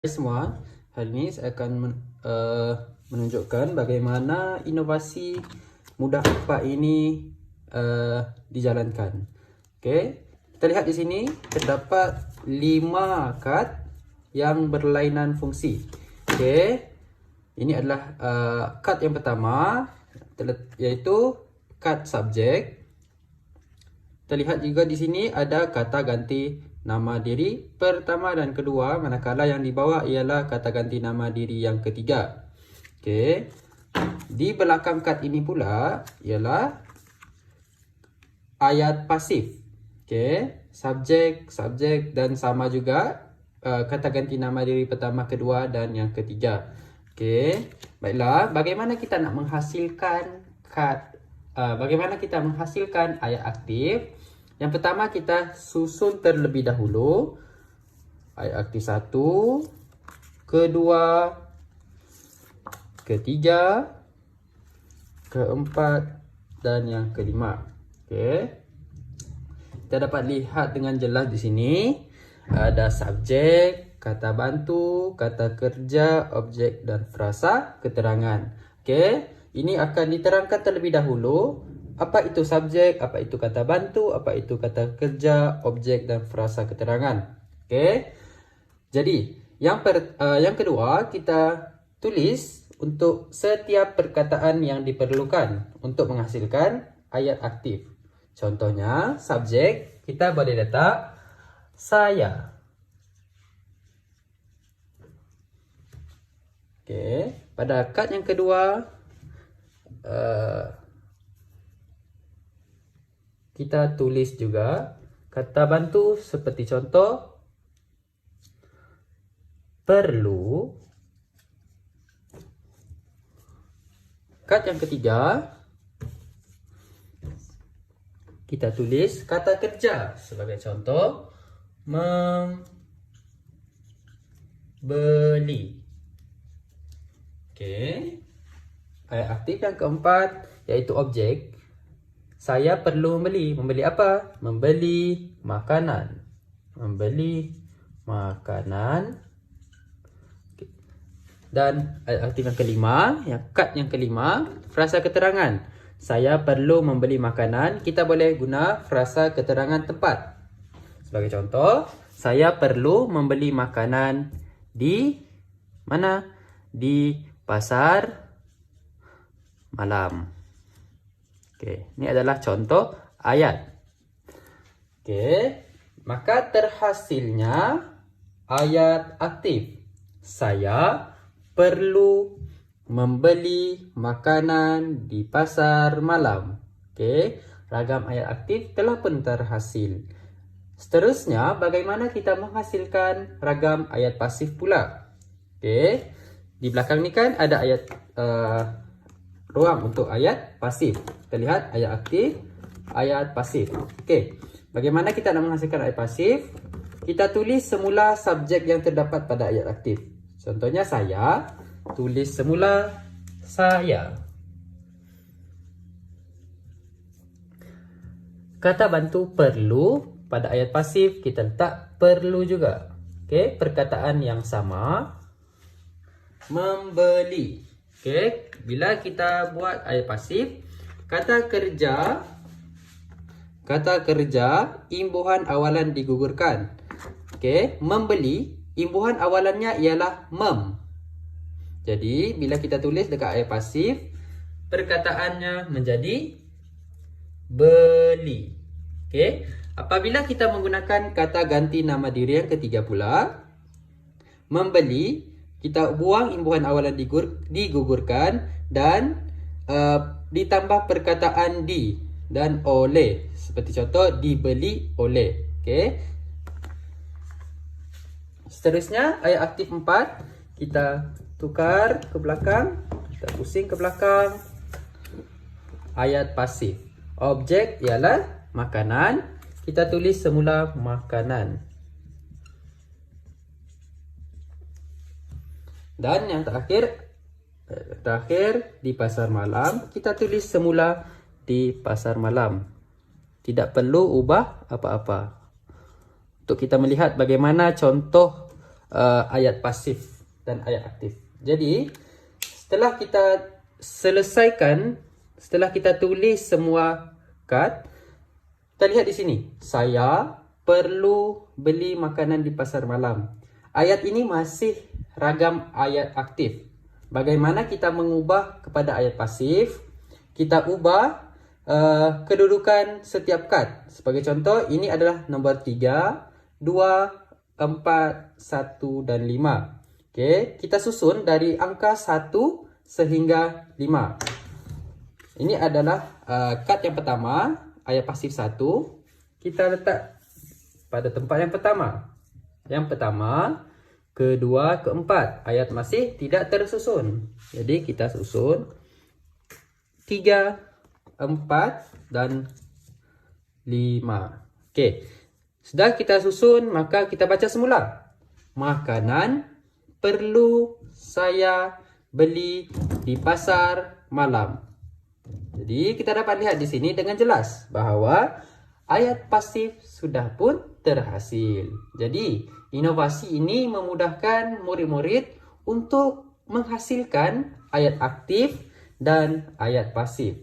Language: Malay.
Semua, hari ini saya akan menunjukkan bagaimana inovasi mudah apa ini dijalankan. Okey, kita lihat di sini terdapat 5 kad yang berlainan fungsi. Okey, ini adalah kad yang pertama, iaitu kad subjek. Kita lihat juga di sini ada kata ganti nama diri pertama dan kedua, manakala yang di bawah ialah kata ganti nama diri yang ketiga. Okey. Di belakang kad ini pula ialah ayat pasif. Okey, subjek dan sama juga kata ganti nama diri pertama, kedua dan yang ketiga. Okey. Baiklah, bagaimana kita nak menghasilkan ayat aktif? Yang pertama, kita susun terlebih dahulu ayat aktif 1, kedua, ketiga, keempat dan yang kelima. Okey. Kita dapat lihat dengan jelas di sini ada subjek, kata bantu, kata kerja, objek dan frasa keterangan. Okey, ini akan diterangkan terlebih dahulu. Apa itu subjek, apa itu kata bantu, apa itu kata kerja, objek dan frasa keterangan. Okey. Jadi, yang kedua, kita tulis untuk setiap perkataan yang diperlukan untuk menghasilkan ayat aktif. Contohnya, subjek kita boleh letak saya. Okey, pada kad yang kedua kita tulis juga kata bantu seperti contoh perlu. Kad yang ketiga kita tulis kata kerja sebagai contoh membeli. Okey. Ayat aktif yang keempat iaitu objek. Saya perlu membeli. Membeli apa? Membeli makanan. Membeli makanan. Dan ayat aktif yang kelima, kad yang kelima, frasa keterangan. Saya perlu membeli makanan. Kita boleh guna frasa keterangan tempat. Sebagai contoh, saya perlu membeli makanan di mana? Di pasar malam. Okey, ini adalah contoh ayat. Okey, maka terhasilnya ayat aktif. Saya perlu membeli makanan di pasar malam. Okey, ragam ayat aktif telah pun terhasil. Seterusnya, bagaimana kita menghasilkan ragam ayat pasif pula? Okey, di belakang ni kan ada ayat ruang untuk ayat pasif. Kita lihat ayat aktif, ayat pasif. Okey, bagaimana kita nak menghasilkan ayat pasif? Kita tulis semula subjek yang terdapat pada ayat aktif. Contohnya saya, tulis semula saya. Kata bantu perlu, pada ayat pasif kita letak perlu juga. Okey, perkataan yang sama, membeli. Okey, bila kita buat ayat pasif, kata kerja imbuhan awalan digugurkan. Okey, membeli imbuhan awalannya ialah mem. Jadi, bila kita tulis dekat ayat pasif, perkataannya menjadi beli. Okey, apabila kita menggunakan kata ganti nama diri yang ketiga pula, membeli, kita buang imbuhan awalan digugurkan dan ditambah perkataan di dan oleh. Seperti contoh, dibeli oleh. Okey. Seterusnya, ayat aktif 4. Kita tukar ke belakang. Kita pusing ke belakang. Ayat pasif. Objek ialah makanan. Kita tulis semula makanan. Dan yang terakhir di pasar malam, kita tulis semula di pasar malam. Tidak perlu ubah apa-apa. Untuk kita melihat bagaimana contoh ayat pasif dan ayat aktif. Jadi setelah kita selesaikan, setelah kita tulis semua kad, kita lihat di sini. Saya perlu beli makanan di pasar malam. Ayat ini masih ragam ayat aktif. Bagaimana kita mengubah kepada ayat pasif? Kita ubah kedudukan setiap kad. Sebagai contoh, ini adalah nombor 3, 2, 4, 1 dan 5. Okey, kita susun dari angka 1 sehingga 5. Ini adalah kad yang pertama, ayat pasif 1. Kita letak pada tempat yang pertama. Yang pertama, kedua, keempat. Ayat masih tidak tersusun. Jadi kita susun 3, 4 dan 5. Okey. Sudah kita susun, maka kita baca semula. Makanan perlu saya beli di pasar malam. Jadi kita dapat lihat di sini dengan jelas bahawa ayat pasif sudah pun terhasil. Jadi inovasi ini memudahkan murid-murid untuk menghasilkan ayat aktif dan ayat pasif.